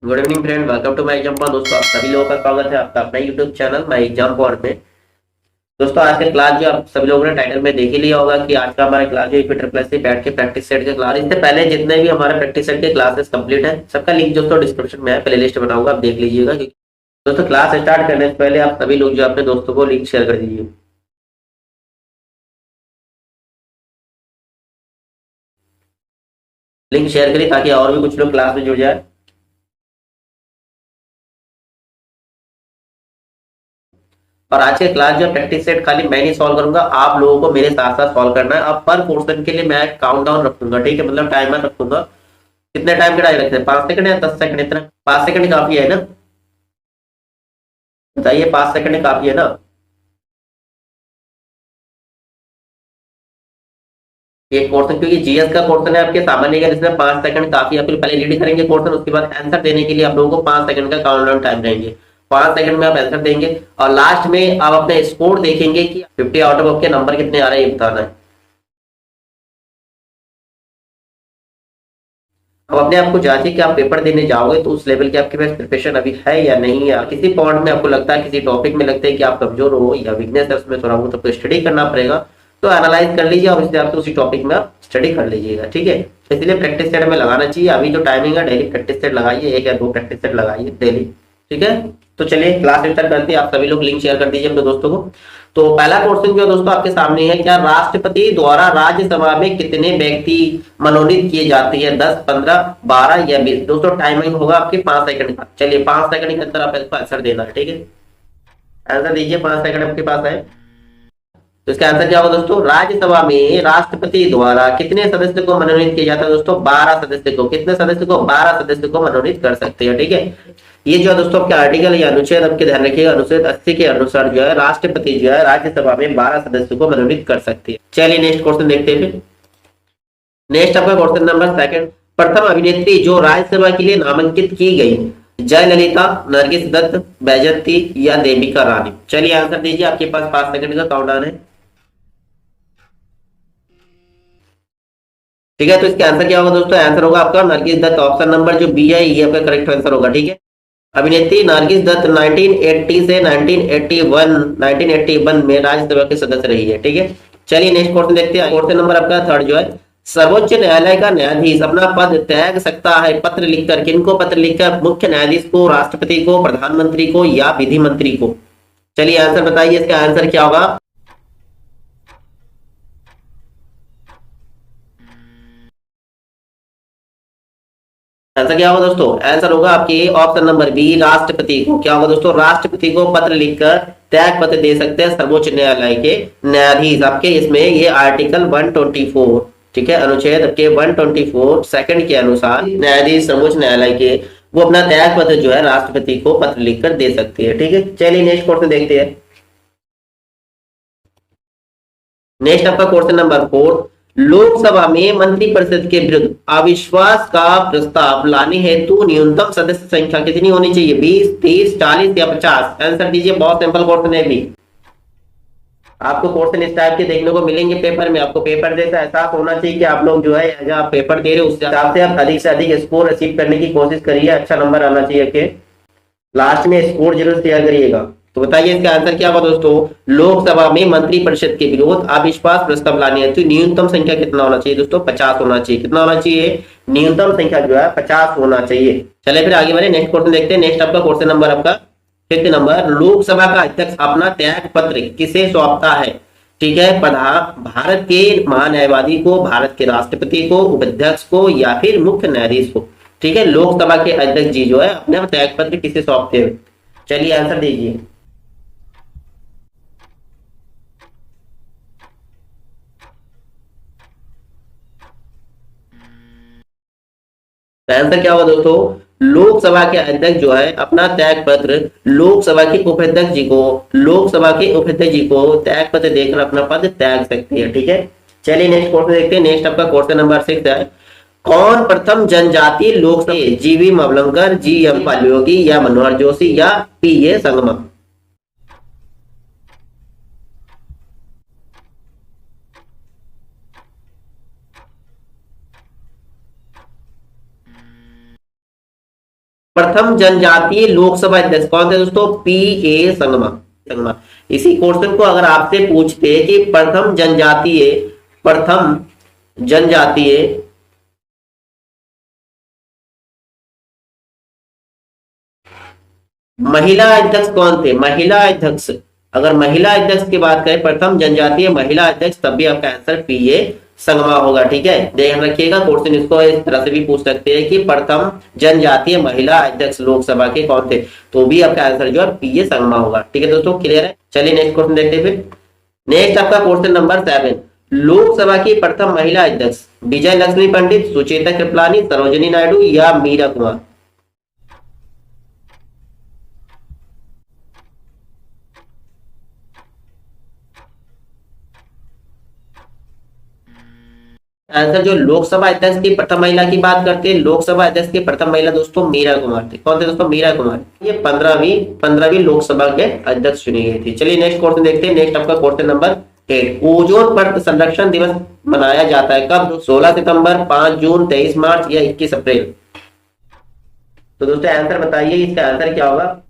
Good evening friend, welcome to my exam point. दोस्तों आप सभी लोगों का स्वागत है आपका अपना YouTube channel my exam point में। दोस्तों आज का क्लास जो आप सभी लोगों ने टाइटल में देख ही लिया होगा कि आज का हमारा क्लास जो ट्रिपल एस बैठ के प्रैक्टिस सेट के क्लास। इससे पहले जितने भी हमारे प्रैक्टिस सेट के क्लासेस कंप्लीट है सबका लिंक दोस्तों डिस्क्रिप्शन में है, प्ले लिस्ट बनाऊंगा, आप देख लीजिएगा। दोस्तों क्लास स्टार्ट करने से पहले आप सभी लोग जो अपने दोस्तों को लिंक शेयर कर दीजिए। लिंक शेयर करिए ताकि और भी कुछ लोग क्लास में जुड़ जाए। और आज के क्लास जो प्रैक्टिस सेट खाली मैं नहीं सॉल्व करूंगा, आप लोगों को मेरे साथ साथ सॉल्व करना है। अब पर क्वेश्चन के लिए मैं काउंट डाउन रखूंगा, ठीक है, मतलब टाइमर रखूंगा। कितने टाइम के टाइम रखते हैं, 5 सेकंड या 10 सेकंड? इतना 5 सेकंड काफी है ना? बताइए, 5 सेकंड काफी है ना? एक क्वेश्चन, क्योंकि जीएस का क्वेश्चन है आपके सामान्य ज्ञान, इसमें 5 सेकंड काफी है। आप पहले रीड करेंगे क्वेश्चन, उसके बाद आंसर देने के लिए आप लोगों को 5 सेकंड का काउंट डाउन टाइम रहेंगे। 5 सेकंड में आप आंसर देंगे और लास्ट में आप अपने स्कोर देखेंगे कि 50 आउट ऑफ आपके नंबर कितने आ रहे हैं, ये बताना है। अब अपने आप को जांचिए कि आप पेपर देने जाओगे तो उस लेवल की आपके पास प्रिपरेशन अभी है या नहीं है। किसी पॉइंट में आपको लगता है, किसी टॉपिक में लगता है कि आप कमजोर हो या वीकनेस है उसमें थोड़ा बहुत आपको स्टडी करना पड़ेगा, तो एनालाइज कर लीजिए और इस हिसाब से उसी टॉपिक में आप स्टडी कर लीजिएगा, ठीक है। इसलिए प्रैक्टिस सेट में लगाना चाहिए। अभी जो टाइमिंग है डेली प्रैक्टिस सेट लगाइए, 1 या 2 प्रैक्टिस सेट लगाइए डेली, ठीक है। तो चलिए क्लास स्टार्ट करते हैं। आप सभी लोग लिंक शेयर कर दीजिए अपने दोस्तों को। तो पहला क्वेश्चन जो है दोस्तों आपके सामने है, क्या राष्ट्रपति द्वारा राज्यसभा में कितने व्यक्ति मनोनीत किए जाते हैं? 10, 15, 12 या 20? दोस्तों टाइमिंग होगा आपकी 5 सेकंड का। चलिए 5 सेकंड के अंदर आप इसका आंसर देना है, ठीक है। आंसर दीजिए, 5 सेकंड आपके पास है। तो इसका आंसर क्या होगा दोस्तों? राज्यसभा में राष्ट्रपति द्वारा कितने सदस्य को मनोनीत किया जाता है दोस्तों? 12 सदस्य को। कितने सदस्य को? 12 सदस्य को मनोनीत कर सकते हैं, ठीक है। ये जो है दोस्तों आपके आर्टिकल या अनुच्छेद आपके ध्यान रखिएगा, अनुच्छेद 80 के अनुसार जो है राष्ट्रपति जो है राज्यसभा में 12 सदस्य को मनोनीत कर सकते हैं। चलिए नेक्स्ट क्वेश्चन देखते हैं। नेक्स्ट आपका क्वेश्चन नंबर सेकंड। प्रथम अभिनेत्री जो राज्यसभा के लिए नामांकित की गई, जयललिता, नरगिस दत्त, बैजंती या देविका रानी? चलिए आंसर दीजिए, आपके पास 5 सेकंड का काउंटडाउन है, ठीक है। तो इसका आंसर क्या होगा दोस्तों? आंसर होगा आपका नरगिस दत्त। ऑप्शन नंबर जो बी है ये आपका करेक्ट आंसर होगा, ठीक है। अभिनेत्री नरगिस दत्त 1980 से 1981 में राज्यसभा के सदस्य रही है, ठीक है। चलिए नेक्स्ट क्वेश्चन देखते हैं। क्वेश्चन नंबर आपका थर्ड जो है, सर्वोच्च न्यायालय का न्यायाधीश अपना पद त्याग सकता है पत्र लिखकर? किनको पत्र लिखकर? मुख्य न्यायाधीश को, राष्ट्रपति को, प्रधानमंत्री को या विधि मंत्री को? चलिए आंसर बताइए, इसका आंसर क्या होगा? आंसर क्या होगा दोस्तों? आंसर होगा आपके ऑप्शन नंबर बी, राष्ट्रपति को। क्या होगा दोस्तों? राष्ट्रपति को पत्र लिखकर त्याग पत्र दे सकते हैं सर्वोच्च न्यायालय के न्यायाधीश। आपके इसमें ये आर्टिकल 124, ठीक है, अनुच्छेद आपके 124 सेकंड के अनुसार न्यायाधीश सर्वोच्च न्यायालय के वो अपना त्याग पत्र जो है राष्ट्रपति को पत्र लिखकर दे सकते हैं, ठीक है। चलिए नेक्स्ट क्वेश्चन देखते हैं। नेक्स्ट आपका क्वेश्चन नंबर 4। लोकसभा में मंत्रिपरिषद के विरुद्ध अविश्वास का प्रस्ताव लाने हेतु न्यूनतम सदस्य संख्या कितनी होनी चाहिए? 20, 30, 40 या 50? आंसर दीजिए, बहुत सिंपल क्वेश्चन है भी। आपको क्वेश्चन इस टाइप के देखने को मिलेंगे पेपर में। आपको पेपर जैसा एहसास होना चाहिए कि आप लोग जो है जब आप पेपर दे रहे हो उस हिसाब से आप अधिक से अधिक स्कोर अचीव करने की कोशिश करिए। अच्छा नंबर आना चाहिए कि लास्ट में स्कोर जरूर शेयर करिएगा। तो बताइए इसका आंसर क्या होगा दोस्तों? लोकसभा में मंत्रिपरिषद के विरोध अविश्वास प्रस्ताव लाने हेतु न्यूनतम संख्या कितना होना चाहिए दोस्तों? 50 होना चाहिए। कितना होना चाहिए? न्यूनतम संख्या जो है 50 होना चाहिए। चलिए फिर आगे बढ़े, नेक्स्ट क्वेश्चन देखते हैं। नेक्स्ट आपका क्वेश्चन नंबर आपका फिफ्थ नंबर। लोकसभा का अध्यक्ष अपना त्याग पत्र किसे सौंपता है? ठीक है, प्रधान, भारत के महान्यायवादी को, भारत के राष्ट्रपति को, उपाध्यक्ष को या फिर मुख्य न्यायाधीश को? ठीक है, लोकसभा के अध्यक्ष जी जो है अपने त्याग पत्र किसे सौंपते हैं? चलिए आंसर दीजिए। तो आंसर क्या होगा दोस्तों? लोकसभा के अध्यक्ष जो है अपना त्याग पत्र लोकसभा के उपाध्यक्ष जी को, लोकसभा के उपाध्यक्ष जी को त्याग पत्र देकर अपना पद त्याग सकते हैं, ठीक है। चलिए नेक्स्ट क्वेश्चन देखते हैं। नेक्स्ट आपका क्वेश्चन नंबर 6 है। कौन प्रथम जनजातीय लोकसभा? जीवी मवलंकर, जी एम पालयोगी या मनोहर जोशी या पी ए संगमा? प्रथम जनजातीय लोकसभा अध्यक्ष कौन थे दोस्तों? P A Sangma. संगमा। इसी क्वेश्चन को अगर आपसे पूछते कि प्रथम जनजातीय महिला अध्यक्ष कौन थे? महिला अध्यक्ष, अगर महिला अध्यक्ष की बात करें, प्रथम जनजातीय महिला अध्यक्ष, तब भी आपका आंसर पी ए संगमा होगा। ठीक है, ध्यान रखिएगा, क्वेश्चन इसको इस तरह से भी पूछ सकते हैं कि प्रथम जनजातीय महिला अध्यक्ष लोकसभा के कौन थे, तो भी आपका आंसर जो है पी ए संगमा होगा। ठीक है दोस्तों, क्लियर है? चलिए नेक्स्ट क्वेश्चन देखते हैं फिर। नेक्स्ट आपका क्वेश्चन नंबर 7, लोकसभा की प्रथम महिला अध्यक्ष विजय लक्ष्मी पंडित, सुचेता कृपलानी, सरोजिनी नायडू या मीरा कुमार? आंसर जो लोकसभा अध्यक्ष की प्रथम महिला की बात करते हैं, लोकसभा अध्यक्ष की प्रथम महिला दोस्तों मीरा कुमार थी। कौन थे दोस्तों? मीरा कुमार। ये 15वीं लोकसभा के अध्यक्ष चुनी गई थी। चलिए नेक्स्ट क्वेश्चन देखते हैं। नेक्स्ट आपका क्वेश्चन नंबर 8, ओजोन परत संरक्षण दिवस मनाया जाता है कब? 16 सितंबर, 5 जून, 23 मार्च या 21 अप्रैल? तो दोस्तों आंसर बताइए, इसका आंसर क्या होगा?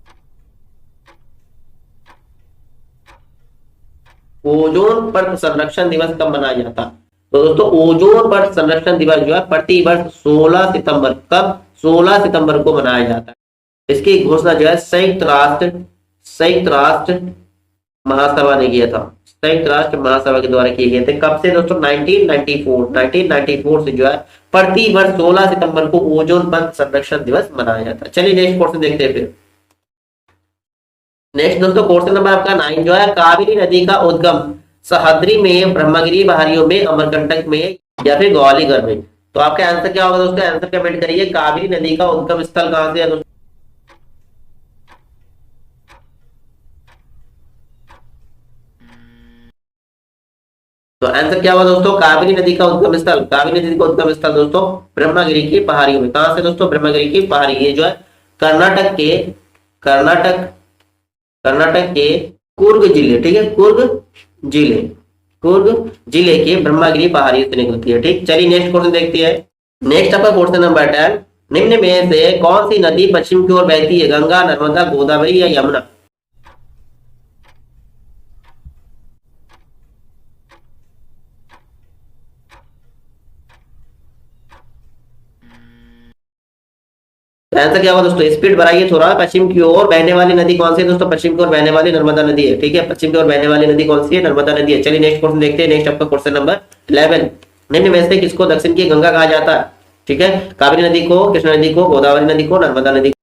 ओजोन परत संरक्षण दिवस कब मनाया जाता? तो दोस्तों ओजोन परत संरक्षण दिवस जो है प्रति वर्ष 16 सितंबर, कब? 16 सितंबर को मनाया जाता है। इसकी घोषणा जो है संयुक्त राष्ट्र महासभा ने किया था। संयुक्त राष्ट्र महासभा के द्वारा किए गए थे। कब से दोस्तों? 1994 से जो है प्रति वर्ष 16 सितंबर को ओजोन परत संरक्षण दिवस मनाया जाता है। चलिए नेक्स्ट क्वेश्चन देखते हैं फिर। नेक्स्ट दोस्तों क्वेश्चन नंबर आपका 9 जो है, कावेरी नदी का उद्गम सह्याद्री में, ब्रह्मगिरी पहाड़ियों में, अमरकंटक में या फिर ग्वालियर में? तो आपका आंसर क्या होगा दोस्तों? आंसर कमेंट करिए। कावेरी नदी का उद्गम स्थल कहां से है दोस्तों? तो आंसर क्या होगा दोस्तों? कावेरी नदी का उद्गम स्थल, कावेरी नदी का उद्गम स्थल दोस्तों ब्रह्मगिरी की पहाड़ियों में। कहां से दोस्तों? ब्रह्मगिरी की पहाड़ी। ये जो है कर्नाटक कर्नाटक के कुर्ग जिले, ठीक है, जिले कुर्ग जिले के ब्रह्मगिरी पहाड़ी से निकलती है। ठीक, चलिए नेक्स्ट क्वेश्चन देखते हैं। नेक्स्ट आपका क्वेश्चन नंबर 10, निम्न में से कौन सी नदी पश्चिम की ओर बहती है? गंगा, नर्मदा, गोदावरी या यमुना? तो आंसर क्या होगा दोस्तों? स्पीड बढ़ाइए थोड़ा। पश्चिम की ओर बहने वाली नदी कौन सी है दोस्तों? पश्चिम की ओर बहने वाली नर्मदा नदी है। ठीक है, पश्चिम की ओर बहने वाली नदी कौन सी है? नर्मदा नदी है। चलिए नेक्स्ट क्वेश्चन देखते हैं। नेक्स्ट आपका क्वेश्चन नंबर 11, निम्न में से किसको दक्षिण की गंगा कहा जाता है? ठीक है, कावेरी नदी को, कृष्णा नदी को, गोदावरी नदी को, नर्मदा नदी को?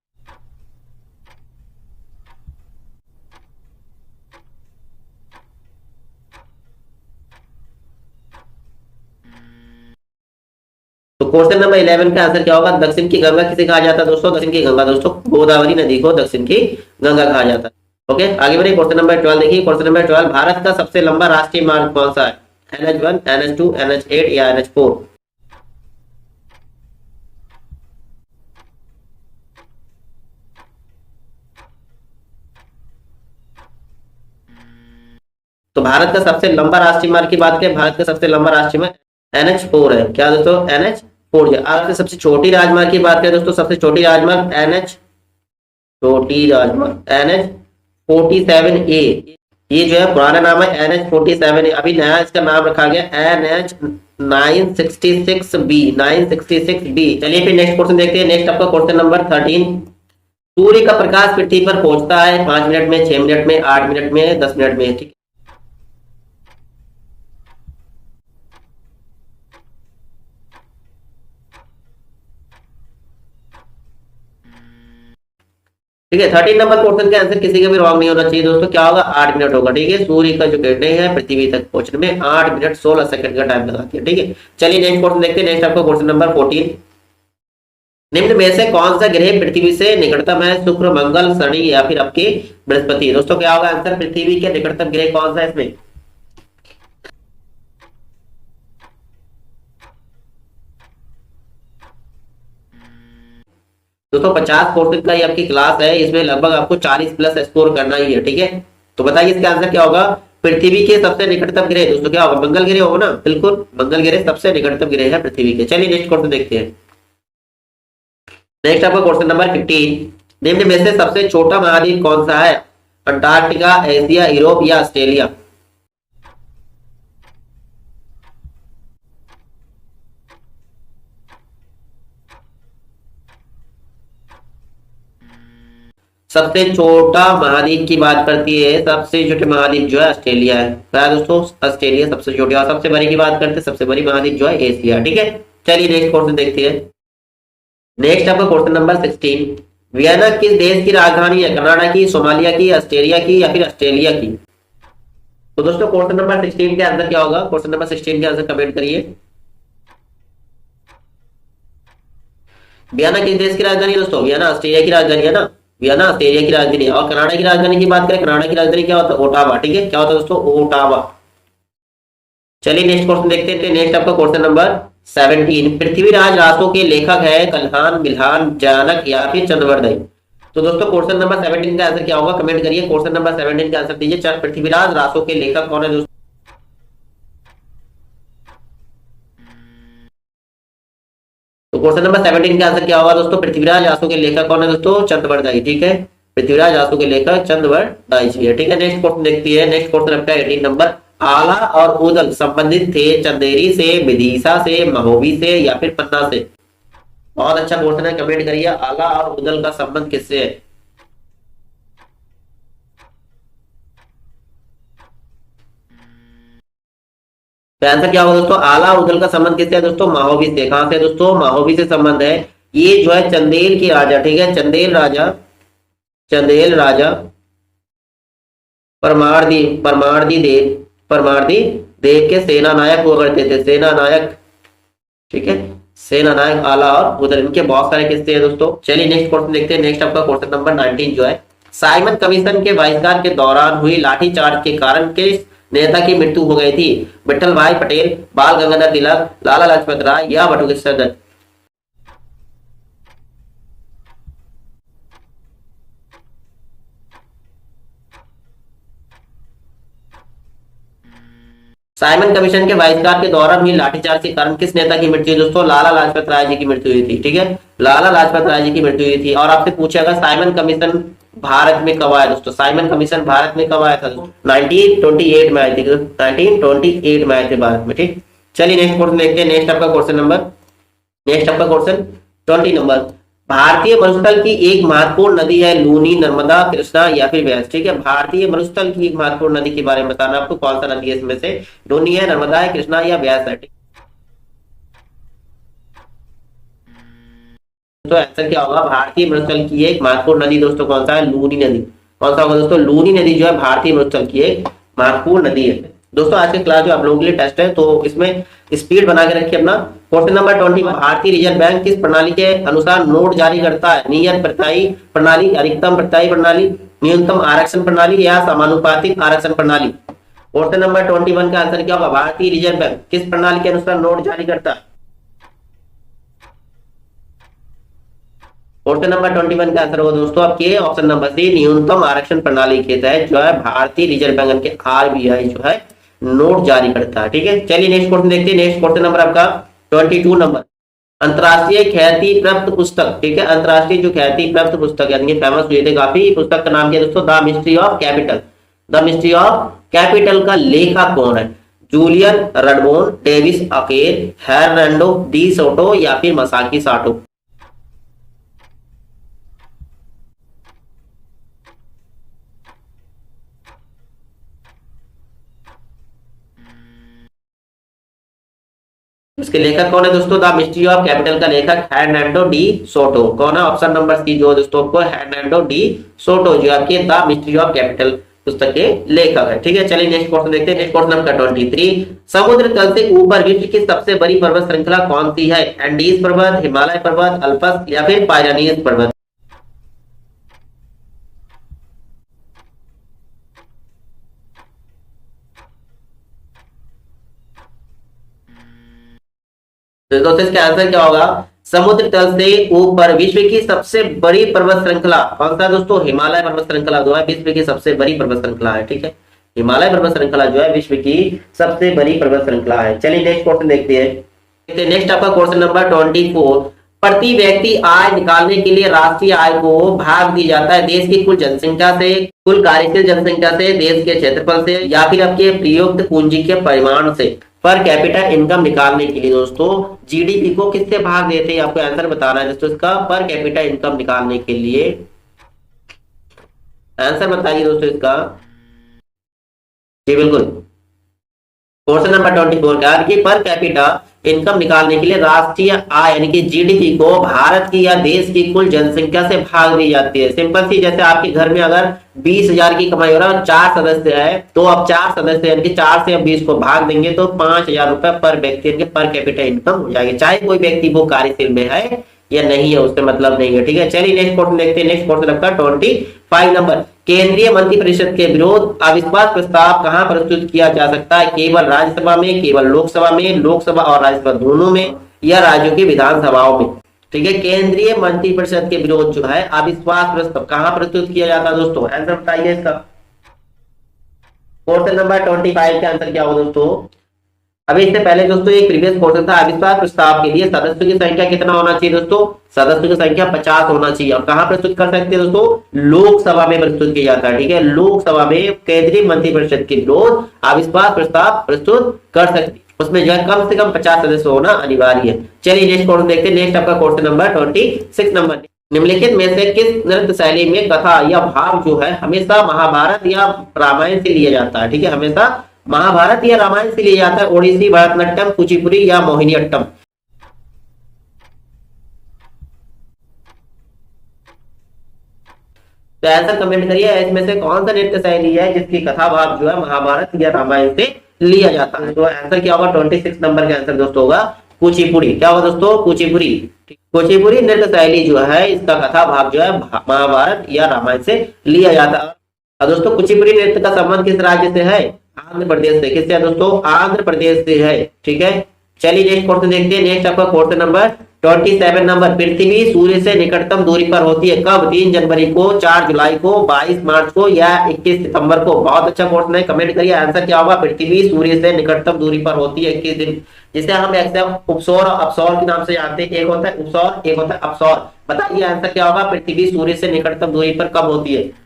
तो क्वेश्चन नंबर 11 का आंसर क्या होगा? दक्षिण की गंगा किसे कहा जाता है दोस्तों? दक्षिण की गंगा दोस्तों गोदावरी नदी को दक्षिण की गंगा कहा जाता है। ओके, आगे बढ़े। क्वेश्चन नंबर 12 देखिए। क्वेश्चन नंबर 12, भारत का सबसे लंबा राष्ट्रीय मार्ग कौन सा है? NH1, NH2, NH8 या NH4? तो भारत का सबसे लंबा राष्ट्रीय मार्ग की बात करें, भारत का सबसे लंबा राष्ट्रीय मार्ग NH4 है। क्या दोस्तों? NH4 है। भारत की सबसे छोटी राजमार्ग की बात करें दोस्तों, सबसे छोटी राजमार्ग NH47A। ये जो है पुराना नाम है NH47A, अभी नया इसका नाम रखा गया NH966B। चलिए फिर नेक्स्ट क्वेश्चन देखते हैं। नेक्स्ट आपका क्वेश्चन नंबर 13, सूर्य का प्रकाश पृथ्वी पर पहुंचता है 5 मिनट में, 6 मिनट में, 8 मिनट में, 10 मिनट में? ठीक है, ठीक है। 13 नंबर क्वेश्चन के आंसर किसी का भी रॉन्ग नहीं होना चाहिए दोस्तों। क्या होगा? 8 मिनट होगा। ठीक है, सूर्य का जो किरणें है पृथ्वी तक पहुंचने में 8 मिनट 16 सेकंड का टाइम लगाती है। ठीक है, चलिए नेक्स्ट क्वेश्चन देखते हैं। नेक्स्ट आपका क्वेश्चन नंबर 14, निम्न में से कौन सा ग्रह पृथ्वी से निकटतम है? शुक्र, मंगल, शनि या फिर आपके बृहस्पति? दोस्तों क्या होगा आंसर? पृथ्वी के निकटतम ग्रह कौन सा है इसमें? दोस्तों 50 क्वेश्चन का ये आपकी क्लास है, इसमें लगभग आपको 40 प्लस स्कोर करना ही है। ठीक है, तो बताइए इसका आंसर क्या होगा? पृथ्वी के सबसे निकटतम ग्रह दोस्तों क्या होगा? मंगल ग्रह होगा ना? बिल्कुल, मंगल ग्रह सबसे निकटतम ग्रह है पृथ्वी के। चलिए नेक्स्ट क्वेश्चन देखते हैं। नेक्स्ट आपका क्वेश्चन नंबर 15, निम्न में से सबसे छोटा महाद्वीप कौन सा है? अंटार्कटिका, एशिया, यूरोप या ऑस्ट्रेलिया? सबसे छोटा महाद्वीप की बात करती है, सबसे छोटे महाद्वीप जो है ऑस्ट्रेलिया है। क्या है दोस्तों? ऑस्ट्रेलिया सबसे छोटी। और सबसे बड़ी की बात करते हैं, सबसे बड़ी महाद्वीप जो है एशिया। ठीक है, चलिए नेक्स्ट क्वेश्चन देखते हैं। नेक्स्ट आपका क्वेश्चन नंबर 16, वियना किस देश की राजधानी है? कनाडा की, सोमालिया की, ऑस्ट्रेलिया की या फिर ऑस्ट्रेलिया की? तो दोस्तों क्वेश्चन नंबर 16 के आंसर क्या होगा? क्वेश्चन नंबर 16 के आंसर कमेंट करिए। वियना किस देश की राजधानी है दोस्तों? वियना ऑस्ट्रेलिया की राजधानी है ना, वियना ऑस्ट्रेलिया की राजधानी है। और कनाडा की राजधानी की बात करें, कनाडा की राजधानी क्या होता है? ओटावा। ठीक है, क्या होता है दोस्तों? ओटावा। चलिए नेक्स्ट क्वेश्चन देखते हैं। नेक्स्ट आपका क्वेश्चन नंबर 17, पृथ्वीराज रासो के लेखक है कल्हान, बिल्हान, जानक या फिर चंद्रवर्धन? तो दोस्तों क्वेश्चन नंबर 17 का आंसर क्या होगा? कमेंट करिए। क्वेश्चन नंबर 17 का आंसर दीजिए। पृथ्वीराज रासो के लेखक कौन है दोस्तों? तो क्वेश्चन नंबर 17 का आंसर क्या होगा दोस्तों? पृथ्वीराज रासो के लेखक कौन है दोस्तों? चंद्रवर्धन। ठीक है, पृथ्वीराज रासो के लेखक चंद्रवर्धन जी है। ठीक है, नेक्स्ट क्वेश्चन देखती है। नेक्स्ट क्वेश्चन आपका 18 नंबर, आला और उदल संबंधित थे चंदेरी से, विदिशा से, महोबी से या फिर पन्ना से? बहुत अच्छा क्वेश्चन है, कमेंट करिए। आला और उदल का संबंध किससे है? तो आंसर क्या होगा दोस्तों? आला और उदल का संबंध किससे है दोस्तों? महोबी से। कहां से दोस्तों? महोबी से संबंध है। ये जो है चंदेल की राजा, ठीक है, चंदेल राजा, चंदेल राजा परमारदी परमारदी देव, परमारदी देव के सेना नायक हुआ करते थे, सेना नायक। ठीक है, सेना नायक आला और उदल, इनके बहुत सारे किस्से हैं दोस्तों। चलिए नेक्स्ट क्वेश्चन देखते हैं। नेक्स्ट आपका क्वेश्चन नंबर 19 जो है, साइमन कमीशन के बहिष्कार के दौरान हुई लाठीचार्ज के कारण किस नेता की मृत्यु हो गई थी? विठल भाई पटेल, बाल गंगाधर तिलक, लाला लाजपत राय या बटुकेश्वर दत्त? साइमन कमीशन के बहिष्कार के दौरान हुई लाठीचार्ज के कारण किस नेता की मृत्यु हुई दोस्तों? लाला लाजपत राय जी की मृत्यु हुई थी। ठीक है, लाला लाजपत राय जी की मृत्यु हुई थी। और आपसे पूछेगा साइमन कमीशन भारत में कब आया दोस्तों? साइमन कमीशन भारत में कब आया था? 1928 में आई थी, 1928 में आए थे भारत में। ठीक, चलिए नेक्स्ट क्वेश्चन देखते हैं। नेक्स्ट आपका क्वेश्चन नंबर, नेक्स्ट आपका क्वेश्चन 20 नंबर, भारतीय मरुस्थल की एक महत्वपूर्ण नदी है लूनी, नर्मदा, कृष्णा या फिर व्यास? ठीक है, भारतीय मरुस्थल की एक महत्वपूर्ण नदी के बारे में बताना आपको, कौन सा नदी है इसमें से? लूनी है, नर्मदा है, कृष्णा या व्यास है? तो आंसर क्या होगा? भारतीय मरुस्थल की एक महत्वपूर्ण नदी दोस्तों कौन सा है? लूनी नदी। कौन सा होगा दोस्तों? लूनी नदी जो है भारतीय मरुस्थल की एक महत्वपूर्ण नदी है। दोस्तों आज की क्लास जो आप लोगों के लिए टेस्ट है, तो इसमें स्पीड बना के रखिए अपना। क्वेश्चन नंबर 20, भारतीय रिजर्व बैंक किस प्रणाली के अनुसार नोट जारी करता है? नियत प्रत्यायी प्रणाली, अधिकतम प्रत्यायी प्रणाली, न्यूनतम आरक्षण प्रणाली या समानुपातिक आरक्षण प्रणाली? क्वेश्चन नंबर 21 का आंसर क्या होगा? भारतीय रिजर्व बैंक किस प्रणाली के अनुसार नोट जारी करता है? क्वेश्चन नंबर 21 का आंसर होगा दोस्तों आपके ऑप्शन नंबर सी, न्यूनतम आरक्षण प्रणाली के तहत जो है भारतीय रिजर्व बैंक के आरबीआई जो है नोट जारी करता है। ठीक है, चलिए नेक्स्ट क्वेश्चन देखते हैं। नेक्स्ट क्वेश्चन नंबर आपका 22 नंबर, अंतरराष्ट्रीय ख्याति प्राप्त पुस्तक, ठीक है, अंतरराष्ट्रीय जो ख्याति प्राप्त पुस्तक यानी फेमस हुए थे काफी, पुस्तक का नाम क्या है दोस्तों? The mystery of capital. The mystery of capital का लेखक कौन है? जूलियन रडबोन, Davis Acker, Hernando de Soto या फिर मसाकी साटो? इसके लेखक कौन है दोस्तों? द मिस्ट्री ऑफ कैपिटल का लेखक हर्नांडो डी सोटो। कौन है? ऑप्शन नंबर सी जो है दोस्तों आपको हर्नांडो डी सोटो जो आपके द मिस्ट्री ऑफ कैपिटल पुस्तक के लेखक है। ठीक है, चलिए नेक्स्ट क्वेश्चन देखते हैं। नेक्स्ट क्वेश्चन नंबर 23, समुद्र तल से ऊपर विश्व की सबसे बड़ी पर्वत श्रृंखला कौन सी है? एंडीज पर्वत, हिमालय पर्वत, अल्पस या फिर पायरेनीज पर्वत? तो दोस्तों इसका आंसर क्या होगा? समुद्र तल से ऊपर विश्व की सबसे बड़ी पर्वत श्रृंखला कौन सा दोस्तों? हिमालय पर्वत श्रृंखला जो है विश्व की सबसे बड़ी पर्वत श्रृंखला है। ठीक है, हिमालय पर्वत श्रृंखला जो है विश्व की सबसे बड़ी पर्वत श्रृंखला है। चलिए नेक्स्ट क्वेश्चन देखते हैं। नेक्स्ट आपका क्वेश्चन नंबर 24, प्रति व्यक्ति आय निकालने के लिए राष्ट्रीय आय को भाग दी जाता है देश की कुल जनसंख्या से, कुल कार्यशील जनसंख्या से, देश के क्षेत्रफल से, या फिर आपके प्रयुक्त पूंजी के परिमाण से। पर कैपिटा इनकम निकालने के लिए दोस्तों जीडीपी को किससे भाग देते हैं, आपको आंसर बताना है दोस्तों इसका। पर कैपिटा इनकम निकालने के लिए आंसर बताइए दोस्तों इसका। जी बिल्कुल, क्वेश्चन नंबर 24 का कि पर कैपिटा इनकम निकालने के लिए राष्ट्रीय आय यानी कि जीडीपी को भारत की या देश की कुल जनसंख्या से भाग दी जाती है। सिंपल सी, जैसे आपके घर में अगर 20,000 की कमाई हो रहा है, 4 सदस्य है, तो अब 4 सदस्य यानी कि 4 से अब 20 को भाग देंगे तो 5,000 रुपए पर व्यक्ति यानी कि पर कैपिटा इनकम हो जाएगी, चाहे कोई व्यक्ति वो कार्यशील में है या नहीं है, उससे मतलब नहीं है। ठीक है, चलिए नेक्स्ट क्वेश्चन देखते हैं। नेक्स्ट क्वेश्चन आपका 25 नंबर, केंद्रीय मंत्रिपरिषद के विरोध अविश्वास प्रस्ताव कहां प्रस्तुत किया जा सकता है, केवल राज्यसभा में, केवल लोकसभा में, लोकसभा और राज्यसभा दोनों में, या राज्यों की विधानसभाओं में। ठीक है, केंद्रीय मंत्रिपरिषद के विरोध जो है अविश्वास प्रस्ताव कहां प्रस्तुत किया जाता है दोस्तों, आंसर बताइए इसका। क्वेश्चन नंबर 25 का आंसर क्या होगा दोस्तों। अभी इससे पहले दोस्तों एक प्रीवियस क्वेश्चन था, अविश्वास प्रस्ताव के लिए सदस्यों की संख्या कितना होना चाहिए दोस्तों, सदस्यों की संख्या 50 होना चाहिए। और कहां प्रस्तुत कर सकते हैं दोस्तों, लोकसभा में प्रस्तुत किया जाता है। ठीक है, लोकसभा में केंद्रीय मंत्रिपरिषद के विरोध अविश्वास प्रस्ताव प्रस्तुत कर सकते, उसमें जो है कम से कम 50 सदस्य होना अनिवार्य है। चलिए नेक्स्ट क्वेश्चन देखते हैं। नेक्स्ट आपका क्वेश्चन नंबर 26 नंबर, निम्नलिखित में से किस नृत्य शैली में कथा या भाव जो है हमेशा महाभारत या रामायण से लिया जाता है। ठीक है, हमेशा महाभारत या रामायण से लिया जाता है, ओडिसी, भरतनाट्यम, कुचिपुड़ी या मोहिनीअट्टम। तो आंसर कमेंट करिए, इसमें से कौन सा नृत्य शैली है जिसकी कथा भाग जो है महाभारत या रामायण से लिया जाता है। तो आंसर क्या होगा, 26 नंबर का आंसर दोस्तों होगा कुचिपुड़ी। क्या होगा दोस्तों, कुचिपुड़ी। कुचिपुड़ी नृत्य शैली जो है इसका कथा भाग जो है महाभारत या रामायण से लिया जाता है। और दोस्तों कुचिपुड़ी नृत्य का संबंध किस राज्य से है, आंध्र प्रदेश से। किससे है दोस्तों, आंध्र प्रदेश से है। ठीक है, चलिए नेक्स्ट क्वेश्चन देखते हैं। नेक्स्ट आपका क्वेश्चन नंबर 27 नंबर, पृथ्वी सूर्य से निकटतम दूरी पर होती है कब, 3 जनवरी को, 4 जुलाई को, 22 मार्च को, या 21 सितंबर को। बहुत अच्छा क्वेश्चन है, कमेंट करिए आंसर क्या होगा। पृथ्वी सूर्य से निकटतम दूरी पर होती है 21 दिन, जिसे हम उपसौर और अपसौर के नाम से जानते हैं। एक होता है उपसौर, एक होता है अपसौर। बताइए आंसर क्या होगा, पृथ्वी सूर्य से निकटतम दूरी पर कब होती है।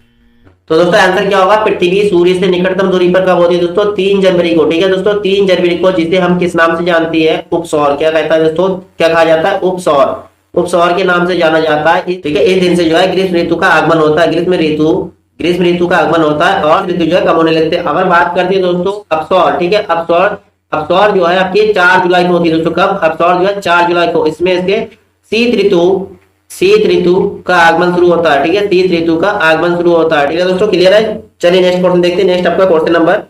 तो दोस्तों आंसर क्या होगा, पृथ्वी सूर्य से निकटतम दूरी पर कब होती है दोस्तों, 3 जनवरी को। ठीक है दोस्तों, 3 जनवरी को, जिसे हम किस नाम से जानते हैं, उपसौर। क्या कहता है दोस्तों, क्या कहा जाता है, उपसौर। उपसौर के नाम से जाना जाता है। ठीक है, इस दिन से जो है ग्रीष्म ऋतु का आगमन होता है, ग्रीष्म ऋतु का आगमन होता है और ऋतु जो है कम होने लगते हैं। अगर बात करते हैं दोस्तों अपसौर, ठीक है, अपसौर जो है आपकी 4 जुलाई को होती है दोस्तों। कब, अपसौर जो है 4 जुलाई को। इसमें इसके शीत ऋतु का आगमन शुरू होता है। ठीक है, शीत ऋतु का आगमन शुरू होता है। ठीक है दोस्तों, क्लियर है। चलिए नेक्स्ट क्वेश्चन देखते हैं। नेक्स्ट आपका क्वेश्चन नंबर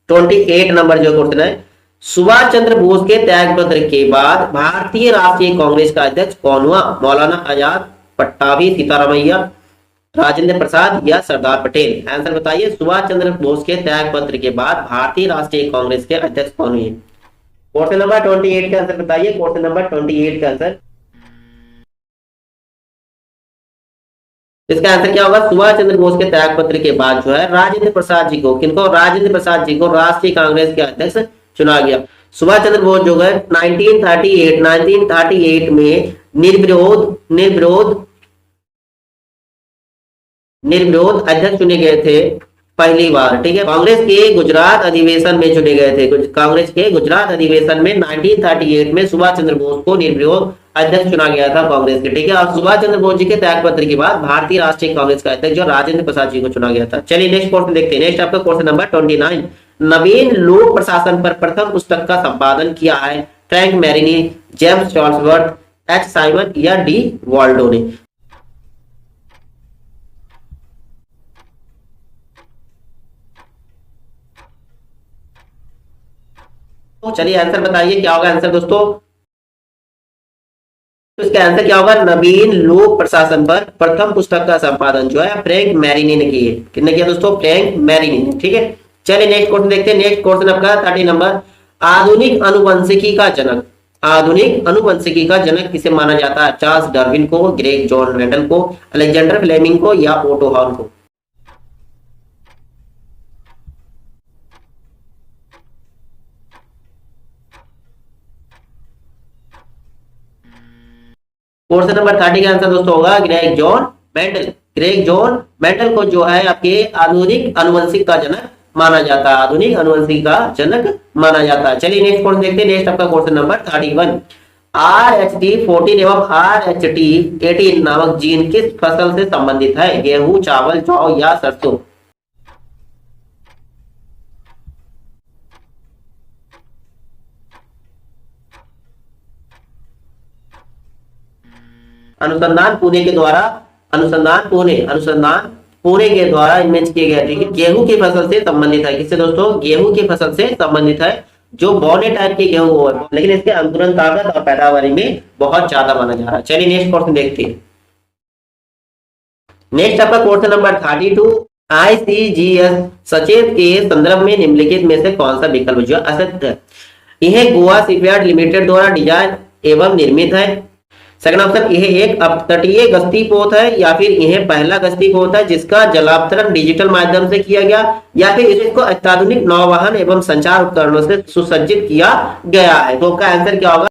28 नंबर जो क्वेश्चन है, सुभाष चंद्र बोस के त्याग पत्र के बाद भारतीय राष्ट्रीय कांग्रेस का अध्यक्ष कौन हुआ, मौलाना आजाद, पट्टाभी, सीतारामैया, राजेंद्र प्रसाद या सरदार पटेल। आंसर बताइए, सुभाष चंद्र बोस के त्याग पत्र के बाद भारतीय राष्ट्रीय कांग्रेस के अध्यक्ष कौन हुए। क्वेश्चन नंबर 28 का आंसर बताइए। क्वेश्चन नंबर 28 का आंसर, इसका आंसर क्या होगा, सुभाष चंद्र बोस के त्याग पत्र के बाद जो है राजेंद्र प्रसाद जी को, किनको, राजेंद्र प्रसाद जी को राष्ट्रीय कांग्रेस के अध्यक्ष चुना गया। सुभाष चंद्र बोस जो है 1938 में निर्विरोध अध्यक्ष चुने गए थे पहली बार। ठीक है, कांग्रेस के गुजरात अधिवेशन में चुने गए थे। कांग्रेस के गुजरात अधिवेशन में 1938 में सुभाष चंद्र बोस को निर्विरोध अध्यक्ष चुना गया था कांग्रेस के। ठीक है, और सुभाष चंद्र बोस जी के त्याग पत्र के बाद भारतीय राष्ट्रीय कांग्रेस का अध्यक्ष जो राजेंद्र प्रसाद जी को चुना गया था। चलिए नेक्स्ट क्वेश्चन देखते हैं। नेक्स्ट आपका क्वेश्चन नंबर 29, नवीन लोक प्रशासन पर प्रथम पुस्तक का संपादन किया है Frank Marini, James चार्ल्सवर्थ, H Simon या डी वाल्डो ने। तो चलिए आंसर बताइए, क्या होगा आंसर दोस्तों। तो इसका आंसर क्या होगा, नवीन लोक प्रशासन पर प्रथम पुस्तक का संपादन जो है फ्रैंक मैरिनी ने किए। किसने किया दोस्तों, फ्रैंक मैरिनी ने। ठीक है, चलिए नेक्स्ट क्वेश्चन देखते हैं। नेक्स्ट क्वेश्चन आपका 30 नंबर, आधुनिक अनुवंशिकी का जनक, आधुनिक अनुवंशिकी का जनक किसे माना जाता है, चार्ल्स डार्विन को, ग्रेग जॉन मेंडल को, अलेक्जेंडर फ्लेमिंग को या ओटो हॉर्न को। क्वेश्चन नंबर 30 का आंसर दोस्तों होगा Greg John Mendel. Greg John Mendel को जो है आपके आधुनिक आनुवंशिक का जनक माना जाता है, आधुनिक आनुवंशिक का जनक माना जाता है। चलिए नेक्स्ट क्वेश्चन देखते हैं। नेक्स्ट आपका क्वेश्चन नंबर 31, RH14 एवं RH18 नामक जीन किस फसल से संबंधित है? गेहूं, चावल, जौ या सरसों? अनुसंधान पुणे के द्वारा इन्वेंट किए गए थे। गेहूं की फसल से संबंधित है। किससे दोस्तों? गेहूं की फसल से संबंधित है, जो बौने टाइप के गेहूं हो, लेकिन इसके अंकुरण ताकत और पैदावारी में बहुत ज्यादा माना जा रहा है। चलिए नेक्स्ट क्वेश्चन देखते हैं। नेक्स्ट आपका क्वेश्चन नंबर 32, ICGS सचेत के संदर्भ में निम्नलिखित में से कौन सा विकल्प जो असत्य है? यह गोवा शिपयार्ड लिमिटेड द्वारा डिजाइन एवं निर्मित है। सेकंड ऑप्शन, यह एक अपतटीय गश्ती पोत है, या फिर यह पहला गश्ती पोत है जिसका जलावतरण डिजिटल माध्यम से किया गया, या फिर इसको अत्याधुनिक नौवहन एवं संचार उपकरणों से सुसज्जित किया गया है। तो आपका आंसर क्या होगा?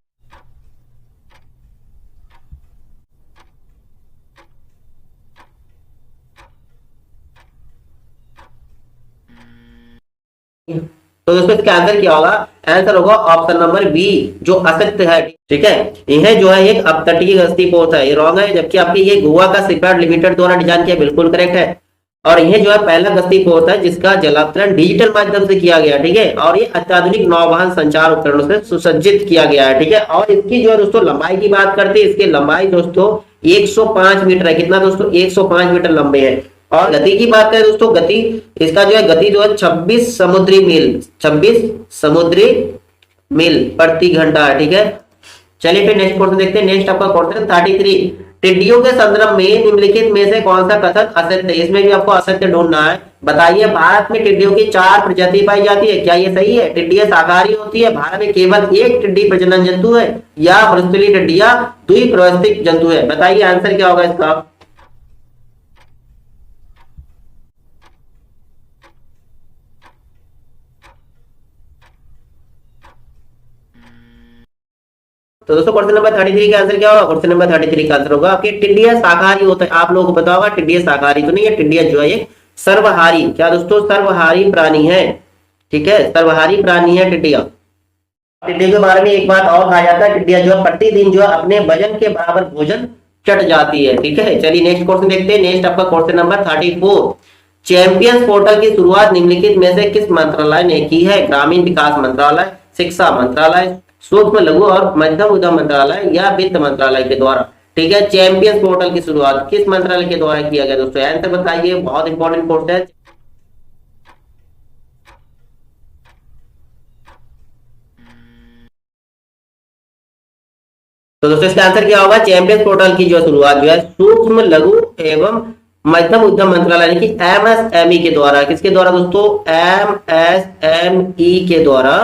तो दोस्तों इसका आंसर क्या होगा? आंसर होगा ऑप्शन नंबर बी, जो असत्य है। ठीक है, यह जो है एक अपतटीय गश्ती पोत है, ये रॉन्ग है। जबकि आपके ये गोवा का शिपयार्ड लिमिटेड द्वारा डिजाइन किया, बिल्कुल करेक्ट है। और यह जो है पहला गश्ती पोत है जिसका जलावतरण डिजिटल माध्यम से किया गया। ठीक है, और ये अत्याधुनिक नौवहन संचार उपकरणों से सुसज्जित किया गया है। ठीक है, और इसकी जो है दोस्तों लंबाई की बात करते हैं, इसकी लंबाई दोस्तों 105 मीटर है। कितना दोस्तों? 105 मीटर लंबे है। और गति की बात करें दोस्तों, गति इसका जो है गति जो है 26 समुद्री मील प्रति घंटा है। ठीक है, चलिए फिर नेक्स्ट क्वेश्चन देखते हैं। नेक्स्ट आपका क्वेश्चन 33, टिड्डियों के संदर्भ में निम्नलिखित में से कौन सा कथन असत्य है? इसमें भी आपको असत्य ढूंढना है। बताइए, भारत में टिड्डियों की 4 प्रजाति पाई जाती है, क्या ये सही है? टिड्डियां शाकाहारी होती है, भारत में केवल एक टिड्डी प्रजनन जंतु है, या मृतुली टिड्डियां द्विप्रवस्थिक जंतु है? बताइए आंसर क्या होगा इसका? तो दोस्तों क्वेश्चन नंबर 33 का आंसर क्या होगा? क्वेश्चन नंबर 33 का आंसर होगा आपके टिड्डियां शाकाहारी होता है। आप लोगों को पता होगा टिड्डियां शाकाहारी तो नहीं है, टिड्डियां जो है ये सर्वहारी, क्या दोस्तों? सर्वहारी प्राणी है। ठीक है, सर्वहारी प्राणी है टिड्डियां। टिड्डियों के बारे में एक बात और कहा जाता है, टिड्डियां जो है प्रतिदिन जो है अपने वजन के बराबर भोजन चट जाती है। ठीक है, चलिए नेक्स्ट क्वेश्चन देखते हैं। नेक्स्ट आपका क्वेश्चन नंबर 34, चैंपियंस पोर्टल की शुरुआत निम्नलिखित में से किस मंत्रालय ने की है? ग्रामीण विकास मंत्रालय, शिक्षा मंत्रालय, सूक्ष्म लघु और मध्यम उद्यम मंत्रालय, या वित्त मंत्रालय के द्वारा? ठीक है, चैंपियंस पोर्टल की शुरुआत किस मंत्रालय के द्वारा किया गया दोस्तों? आंसर बताइए, बहुत इंपॉर्टेंट क्वेश्चन है। तो दोस्तों इसका आंसर क्या होगा? चैंपियंस पोर्टल की जो शुरुआत जो है सूक्ष्म लघु एवं मध्यम उद्यम मंत्रालय यानी कि MSME के द्वारा, किसके द्वारा दोस्तों? MSME के द्वारा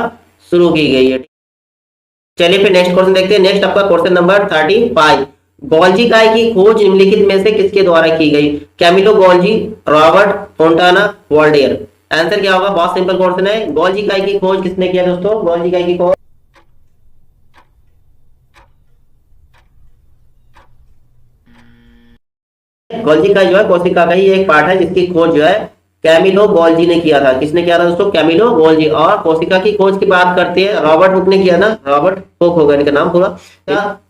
शुरू की गई है। चलिए फिर नेक्स्ट क्वेश्चन देखते हैं। नेक्स्ट आपका क्वेश्चन नंबर 35, गोल्जी काय की खोज निम्नलिखित में से किसके द्वारा की गई? Camillo Golgi, Robert Fontana, Waldeyer? Answer क्या होगा? बहुत सिंपल क्वेश्चन है। गोल्जी काय की खोज किसने किया दोस्तों? गोल्जी काय की खोज गोल्जी का जो है कोशिका का ही एक पार्ट है, जिसकी खोज जो है कैमिलो गोल्जी ने किया था। किसने किया था दोस्तों? Camillo Golgi. और कोशिका की खोज की बात करते हैं, रॉबर्ट हुक ने किया ना, रॉबर्ट हुक होगा इनका नाम पूरा।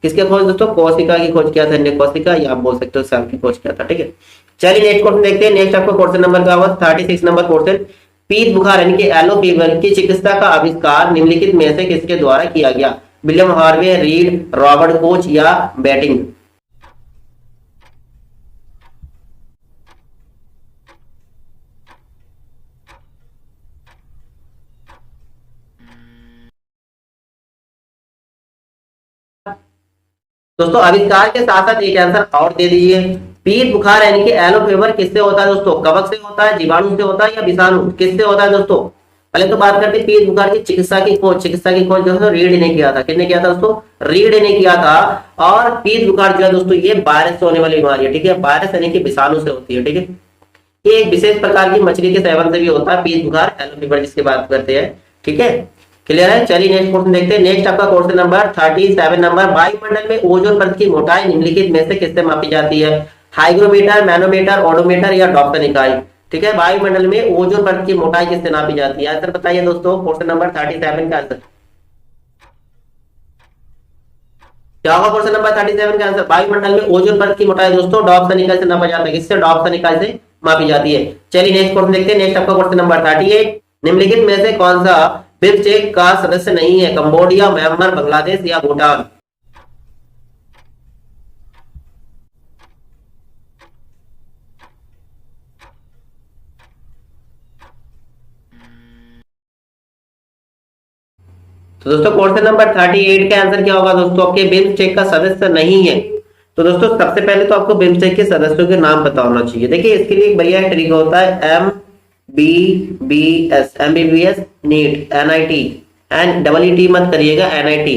किसके खोज दोस्तों? कोशिका की खोज किया था, अन्य कोशिका, या आप बोल सकते हो सेल की खोज किया था। ठीक है, चलिए नेक्स्ट क्वेश्चन देखते हैं। नेक्स्ट आपको क्वेश्चन नंबर का 36 नंबर क्वेश्चन, पीत बुखार यानी कि येलो फीवर की चिकित्सा का आविष्कार निम्नलिखित में से किसके द्वारा किया गया? William Harvey, read, Robert Koch, या बेटिंग? दोस्तों आविष्कार के साथ साथ एक आंसर और दे दीजिए। पीत बुखार यानी कि येलो फीवर किससे होता है दोस्तों? कवक से होता है, जीवाणु से होता है, या विषाणु? किससे होता है दोस्तों? पहले तो बात करते हैं पीत बुखार की चिकित्सा की खोज। चिकित्सा की खोज दोस्तों रीड ने किया था। किसने किया था दोस्तों? रीड ने किया था। और पीत बुखार जो है दोस्तों ये वायरस से होने वाली बीमारी है। ठीक है, वायरस यानी कि विषाणु से होती है। ठीक है, ये एक विशेष प्रकार की मछली के सेवन से भी होता है पीत बुखार, येलो फीवर जिसकी बात करते हैं। ठीक है, क्लियर है। चलिए नेक्स्ट क्वेश्चन देखते हैं। नेक्स्ट आपका क्वेश्चन नंबर 37 नंबर, वायुमंडल में ओजोन परत की मोटाई निम्नलिखित में से किससे मापी जाती है? हाइग्रोमीटर, मैनोमीटर, ओडोमीटर या डॉप्सन इकाई। ठीक है, वायुमंडल में ओजोन परत की मोटाई किससे नापी जाती है? आंसर बताइए दोस्तों, क्वेश्चन नंबर 37 का आंसर क्या होगा? क्वेश्चन नंबर 37 का आंसर, वायुमंडल में ओजोन परत की मोटाई दोस्तों डॉप्सन इकाई से नापा जाता है। किससे? डॉप्सन इकाई से मापी जाती है। चलिए नेक्स्ट क्वेश्चन देखते हैं। नेक्स्ट आपका क्वेश्चन नंबर 38, निम्नलिखित में से कौन सा बिम्स्टेक का सदस्य नहीं है? कंबोडिया, म्यांमार, बांग्लादेश या भूटान। तो दोस्तों क्वेश्चन नंबर 38 का आंसर क्या होगा दोस्तों? आपके बिम्स्टेक का सदस्य नहीं है। तो दोस्तों सबसे पहले तो आपको बिम्स्टेक के सदस्यों के नाम पता होना चाहिए। देखिए इसके लिए एक बढ़िया तरीका होता है, MBBS NEET, NIT and EET मत करिएगा, NIT।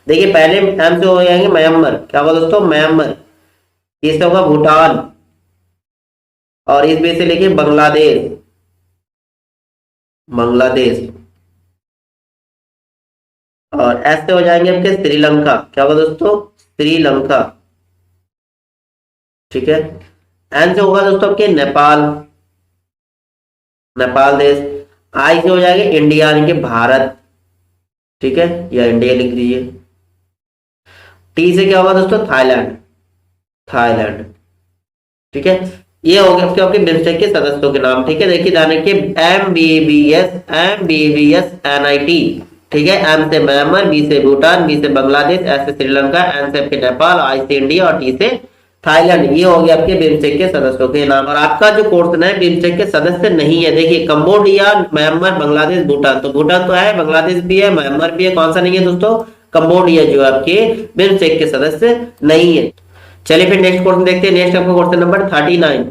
देखिए पहले एम से हो जाएंगे म्यांमार, क्या होगा दोस्तों? म्यांमार। इससे होगा भूटान, और इस बी से लेके बांग्लादेश, बांग्लादेश। और एस से हो जाएंगे आपके श्रीलंका, क्या होगा दोस्तों? श्रीलंका। ठीक है। एन से होगा दोस्तों आपके नेपाल, नेपाल देश। आई से हो जाएगा इंडिया यानी कि भारत। ठीक है, या इंडिया लिख दीजिए। टी से क्या होगा दोस्तों? Thailand, Thailand. ठीक है, ये हो गया आपके बिम्स्टेक के सदस्यों के नाम। ठीक है, देखिए जाने के MBBS NIT। ठीक है, एम से म्यांमार, बी से भूटान, बी से बांग्लादेश, एस से श्रीलंका, एन से आपके नेपाल, आई से इंडिया और टी से थाईलैंड। ये हो गया आपके बिम्स्टेक के सदस्यों के नाम। और आपका जो क्वेश्चन है बिम्स्टेक के सदस्य नहीं है, देखिए कंबोडिया, म्यांमार, बांग्लादेश, भूटान। तो भूटान तो है, बांग्लादेश भी है, म्यांमार भी है, कौन सा नहीं है दोस्तों? कंबोडिया जो आपके बिम्स्टेक के सदस्य नहीं है। चलिए फिर नेक्स्ट क्वेश्चन देखते हैं। नेक्स्ट आपका क्वेश्चन नंबर 39,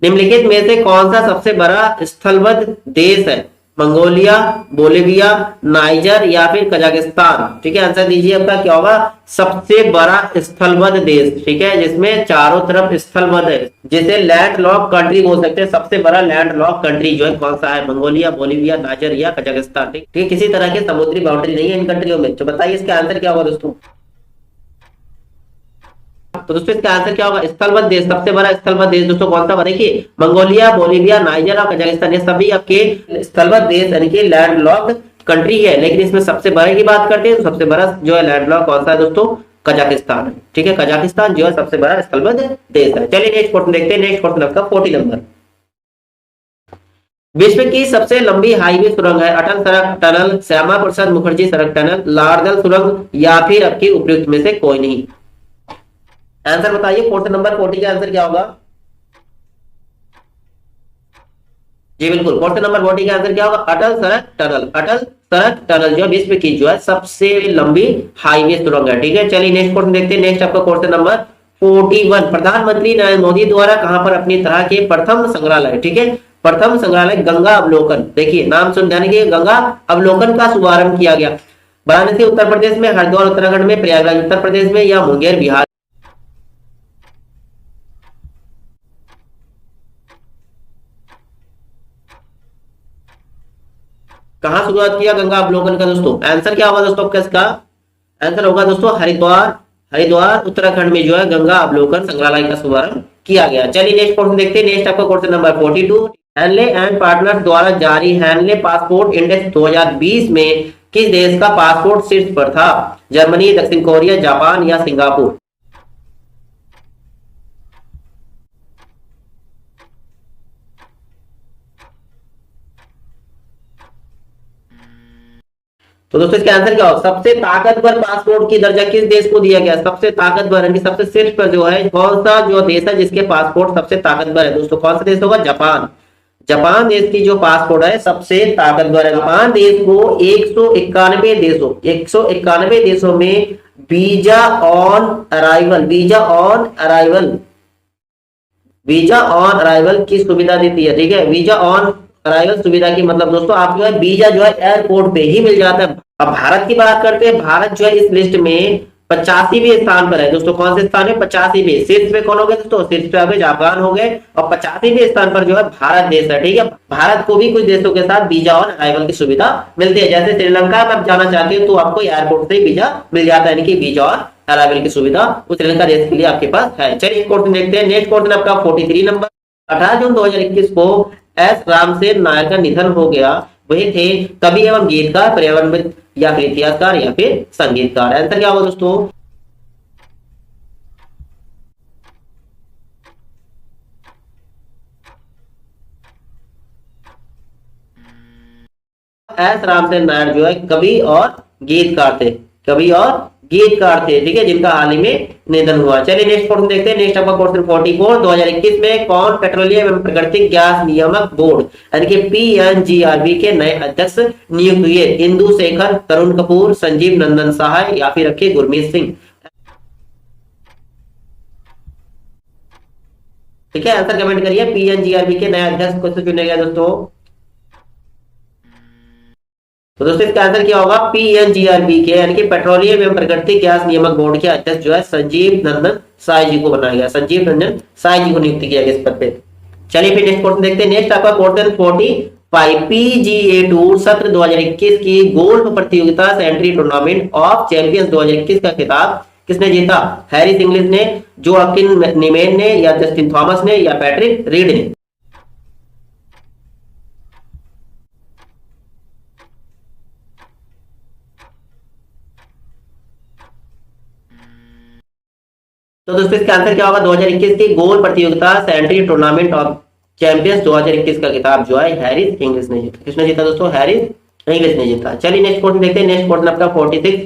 निम्नलिखित में से कौन सा सबसे बड़ा स्थलबद्ध देश है? मंगोलिया, बोलिविया, नाइजर या फिर कजाकिस्तान। ठीक है, आंसर दीजिए आपका क्या होगा? सबसे बड़ा स्थलबद्ध देश। ठीक है, जिसमें चारों तरफ स्थलबद्ध है, जिसे लैंड लॉक कंट्री बोल सकते हैं। सबसे बड़ा लैंड लॉक कंट्री जो है कौन सा है? मंगोलिया, बोलिविया, नाइजर या कजाकिस्तान। ठीक है, किसी तरह की समुद्री बाउंड्री नहीं है इन कंट्रियों में। तो बताइए इसका आंसर क्या होगा दोस्तों? तो दोस्तों इसका आंसर क्या होगा? स्थलबद्ध देश, सबसे बड़ा स्थलबद्ध देश दोस्तों कौन सा? देखिए मंगोलिया, बोलिविया, नाइजर और कजाकिस्तान, ये सभी आपके स्थलबद्ध देश यानी कि लैंड लॉक्ड कंट्री है। लेकिन इसमें सबसे बड़े की बात करते हैं तो सबसे बड़ा जो है लैंड लॉक कौन सा है दोस्तों? कजाकिस्तान है। ठीक है, कजाकिस्तान जो है सबसे बड़ा स्थलबद्ध देश है। चलिए नेक्स्ट क्वेश्चन देखते हैं। नेक्स्ट क्वेश्चन आपका 40 नंबर, विश्व की सबसे लंबी हाईवे सुरंग है? अटल सड़क टनल, श्यामा प्रसाद मुखर्जी सड़क टनल, लारदल सुरंग या फिर आपकी उपयुक्त में से कोई नहीं। आंसर बताइए, क्वेश्चन नंबर 40 का आंसर क्या होगा? जी बिल्कुल, क्वेश्चन नंबर 40 का आंसर क्या होगा? अटल सड़क टनल। अटल सड़क टनल जो विश्व की जो है सबसे लंबी हाईवे सुरंग है। ठीक है, चलिए नेक्स्ट क्वेश्चन देखते हैं। नेक्स्ट आपका क्वेश्चन नंबर 41, प्रधानमंत्री नरेंद्र मोदी द्वारा कहां पर अपनी तरह के प्रथम संग्रहालय, ठीक है, प्रथम संग्रहालय गंगा अवलोकन, देखिए नाम सुन जाने के गंगा अवलोकन का शुभारंभ किया गया? वाराणसी उत्तर प्रदेश में, हरिद्वार उत्तराखंड में, प्रयागराज उत्तर प्रदेश में या मुंगेर बिहार। कहां शुरुआत किया गंगा अवलोकन का दोस्तों? आंसर क्या होगा दोस्तों आपका इसका? आंसर होगा दोस्तों हरिद्वार, हरिद्वार उत्तराखंड में जो है गंगा अवलोकन संग्रहालय का शुभारंभ किया गया। चलिए नेक्स्ट क्वेश्चन देखते हैं। नेक्स्ट आपका question number 42, Henle and partners द्वारा जारी हैनले पासपोर्ट इंडेक्स 2020 में किस देश का पासपोर्ट शीर्ष पर था? जर्मनी, दक्षिण कोरिया, जापान या सिंगापुर। तो दोस्तों इसका आंसर क्या होगा? सबसे ताकतवर पासपोर्ट की दर्जा किस देश को दिया गया? सबसे ताकतवर यानी सबसे शीर्ष पर जो है कौन सा जो देश है जिसके पासपोर्ट सबसे ताकतवर है दोस्तों? कौन सा देश होगा? जापान। जापान देश की जो पासपोर्ट है सबसे ताकतवर है। जापान देश को 191 देशों में visa on arrival, visa on arrival की सुविधा देती है। ठीक है, वीजा ऑन अराइवल सुविधा की मतलब दोस्तों आप जो है वीजा जो है एयरपोर्ट पे ही मिल जाता है। अब भारत की बात करते हैं, भारत जो है इस लिस्ट में 85वें स्थान पर है दोस्तों। कौन से स्थान है? 85वें। शीर्ष पे कौन हो गए दोस्तों? शीर्ष पे आ गए जापान हो गए, और 85वें स्थान पर जो है भारत देश है। ठीक है, भारत को भी कुछ देशों के साथ वीजा और अराइवल की सुविधा मिलती है। जैसे श्रीलंका में आप जाना चाहते हो तो आपको एयरपोर्ट से वीजा मिल जाता है, यानी कि वीजा और अराइवल की सुविधा उस श्रीलंका देश के लिए आपके पास है। चलिए क्वेश्चन देखते हैं। नेक्स्ट क्वेश्चन आपका 43 नंबर। 18 जून 2021 को एस रामसेन नायर का निधन हो गया। वही थे कवि एवं गीतकार, पर्यावरणविद या फिर इतिहासकार या फिर संगीतकार। आंसर क्या होगा दोस्तों? एस रामसेन नायर जो है कवि और गीतकार थे, कवि और गीतकार थे। ठीक है, जिनका हाल ही में निधन हुआ। चलिए नेक्स्ट क्वेश्चन देखते हैं। नेक्स्ट आपका क्वेश्चन 44। 2021 में कौन पेट्रोलियम एवं प्राकृतिक गैस नियामक बोर्ड यानी कि पीएनजीआरबी के नए अध्यक्ष नियुक्त हुए? इंदु शेखर, तरुण कपूर, संजीव नंदन सहाय या फिर रखे गुरमीत सिंह। ठीक है, आंसर कमेंट करिए। पीएनजीआरबी के नए अध्यक्ष को चुने गया दोस्तों। तो दोस्तों इसका आंसर क्या होगा? पीएनजीआरबी के यानी कि पेट्रोलियम एवं प्राकृतिक गैस नियामक बोर्ड के अध्यक्ष जो है संजीव नंदन साय जी को बनाया गया। संजीव नंदन साय जी को नियुक्त किया गया इस पद पे। चलिए फिर नेक्स्ट क्वेश्चन देखते हैं। नेक्स्ट आपका क्वेश्चन 45। पीजीए टूर सत्र 2021 की गोल्फ प्रतियोगिता सेंट्री टूर्नामेंट ऑफ चैंपियंस 2021 का खिताब किसने जीता? हैरिस इंग्लिश ने, जोआकिन नीमेन ने, या जस्टिन थॉमस ने, या पैट्रिक रीड ने। तो दोस्तों इसका आंसर क्या होगा? 2021 की गोल प्रतियोगिता सेंट्री टूर्नामेंट ऑफ चैंपियंस 2021 का खिताब जो है हैरिस इंग्लिश ने जीता। किसने जीता दोस्तों? हैरिस इंग्लिश ने जीता। चलिए नेक्स्ट क्वेश्चन देखते हैं। नेक्स्ट क्वेश्चन आपका 46।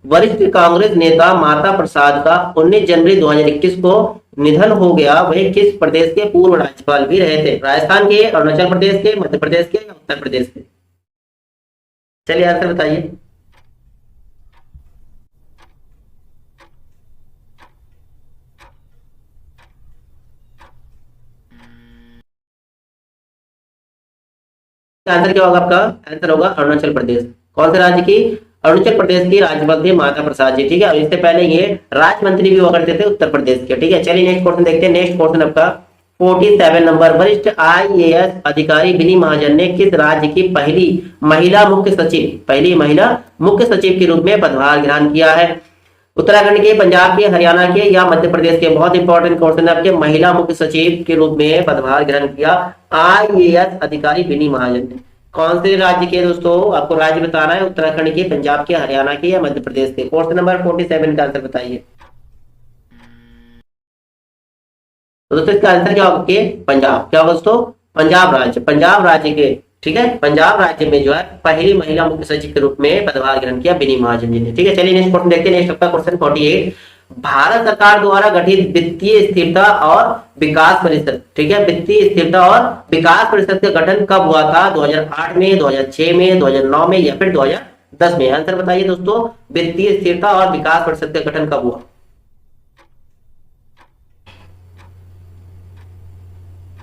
वरिष्ठ कांग्रेस नेता माता प्रसाद का 19 जनवरी 2021 को निधन हो गया। वही किस प्रदेश के पूर्व राज्यपाल भी रहे थे? राजस्थान के, अरुणाचल प्रदेश के, मध्य प्रदेश के या उत्तर प्रदेश के? चलिए आंसर बताइए। आंसर क्या होगा आपका? आंसर होगा अरुणाचल प्रदेश। कौन से राज्य की? अरुणाचल प्रदेश की राज्यपाल थे माता प्रसाद जी। ठीक है, और इससे पहले ये राज्य मंत्री भी हुआ करते थे उत्तर प्रदेश के। ठीक है, चलिए नेक्स्ट क्वेश्चन देखते हैं। नेक्स्ट क्वेश्चन आपका 47 नंबर। वरिष्ठ आईएएस अधिकारी विनी महाजन ने किस राज्य की पहली महिला मुख्य सचिव के रूप में पदभार ग्रहण किया है? उत्तराखंड के, पंजाब के, हरियाणा के या मध्य प्रदेश के? बहुत इंपॉर्टेंट क्वेश्चन है आपके। महिला मुख्य सचिव के रूप में पदभार ग्रहण किया आईएएस अधिकारी विनी महाजन ने। कौन से राज्य के दोस्तों? आपको राज्य बताना है। उत्तराखंड के, पंजाब के, हरियाणा के या मध्य प्रदेश के? क्वेश्चन नंबर 47 का आंसर बताइए। तो दोस्तों इसका आंसर क्या होगा? पंजाब। क्या होगा दोस्तों? पंजाब राज्य। पंजाब राज्य के, ठीक है, पंजाब राज्य में जो है पहली महिला मुख्य सचिव के रूप में पदभार ग्रहण किया विनी महाजन जी ने। ठीक है, चलिए नेक्स्ट क्वेश्चन देखते हैं। नेक्स्ट आपका क्वेश्चन 48। भारत सरकार द्वारा गठित वित्तीय स्थिरता और विकास परिषद, ठीक है, वित्तीय स्थिरता और विकास परिषद का गठन कब हुआ था? 2008 में, 2006 में, 2009 में या फिर 2010 में? आंसर बताइए दोस्तों। वित्तीय स्थिरता और विकास परिषद का गठन कब हुआ?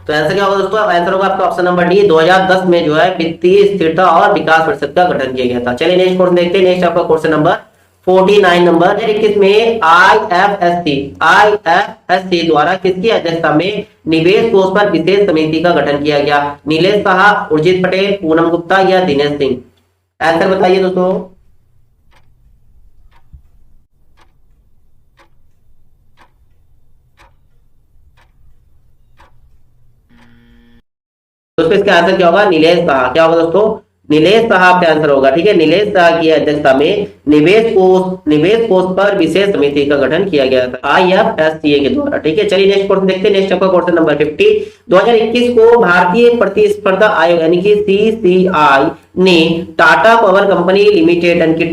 तो आंसर क्या होगा दोस्तों? आंसर होगा आपका ऑप्शन नंबर डी, 2010 में जो है वित्तीय स्थिरता और विकास परिषद का गठन किया गया था। चलिए नेक्स्ट क्वेश्चन देखते हैं। नेक्स्ट आपका क्वेश्चन नंबर 49 नंबर। 21 में आईएफएससी द्वारा किसकी अध्यक्षता में निवेश कोष पर विशेष समिति का गठन किया गया? नीलेश साहा, उर्जित पटेल, पूनम गुप्ता या दिनेश सिंह? आंसर बताइए दोस्तों। दोस्तों इसका आंसर क्या होगा? नीलेश साहा। क्या होगा दोस्तों? नीलेश साहा आपका आंसर होगा। ठीक है, नीलेश साहा की अध्यक्षता में निवेश कोष पर विशेष समिति का गठन किया गया था आईएफएससीए के द्वारा। ठीक है, चलिए नेक्स्ट क्वेश्चन देखते हैं। नेक्स्ट आपका क्वेश्चन नंबर 50। 2021 को भारतीय प्रतिस्पर्धा आयोग यानी कि सीसीआई ने टाटा पावर कंपनी लिमिटेड यानी कि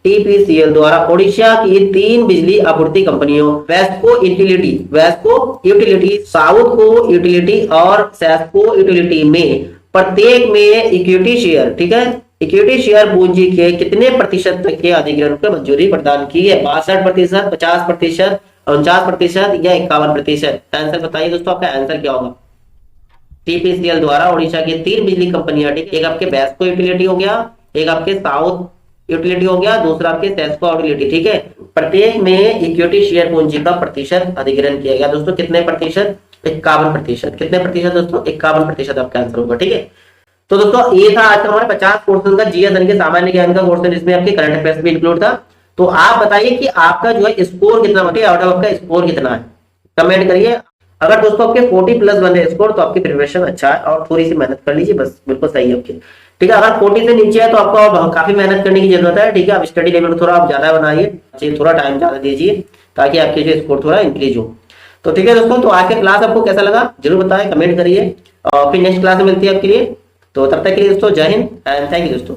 टीपीसीएल द्वारा ओडिशा की 3 बिजली आपूर्ति कंपनियों वेस्को यूटिलिटी, साउथ को यूटिलिटी और सेस्को यूटिलिटी में प्रत्येक में इक्विटी शेयर, ठीक है, इक्विटी शेयर पूंजी के कितने प्रतिशत तक के अधिग्रहण को मंजूरी प्रदान की है? 62%, 50%, 49% या 51%? आंसर बताइए दोस्तों। आपका आंसर क्या होगा? टीपीसीएल द्वारा ओडिशा की 3 बिजली कंपनियां, ठीक है, एक आपके वेस्को यूटिलिटी हो गया, एक आपके साउथ यूटिलिटी हो गया, दूसरा आपके सेस्को यूटिलिटी। ठीक है, प्रत्येक में इक्विटी शेयर पूंजी का प्रतिशत अधिग्रहण किया गया। दोस्तों कितने प्रतिशत? 51%। कितने प्रतिशत दोस्तों? 51% आपका आंसर होगा। ठीक है, तो दोस्तों ये था आज का हमारा 50 क्वेश्चन का जीएस यानी कि सामान्य ज्ञान का क्वेश्चन, जिसमें आपके करंट अफेयर्स भी इंक्लूड था। तो आप बताइए कि आपका जो है स्कोर कितना बटे आउट ऑफ आपका स्कोर कितना है, कमेंट करिए। अगर दोस्तों आपके 40+ बन रहे स्कोर तो आपकी प्रिपरेशन अच्छा है और थोड़ी सी मेहनत कर लीजिए, बस बिल्कुल सही है आपकी। ठीक है, अगर 40 से नीचे है तो आपको अब काफी मेहनत करने की जरूरत है। ठीक है, आप स्टडी लेवल थोड़ा आप ज्यादा बनाइए, थोड़ा टाइम ज्यादा दीजिए ताकि आपके जो स्कोर थोड़ा इंक्रीज हो। तो ठीक है दोस्तों, तो आज का क्लास आपको कैसा लगा जरूर बताएं, कमेंट करिए और फिर नेक्स्ट क्लास में मिलती है आपके लिए। तो तब तक के लिए दोस्तों जय हिंद एंड थैंक यू दोस्तों।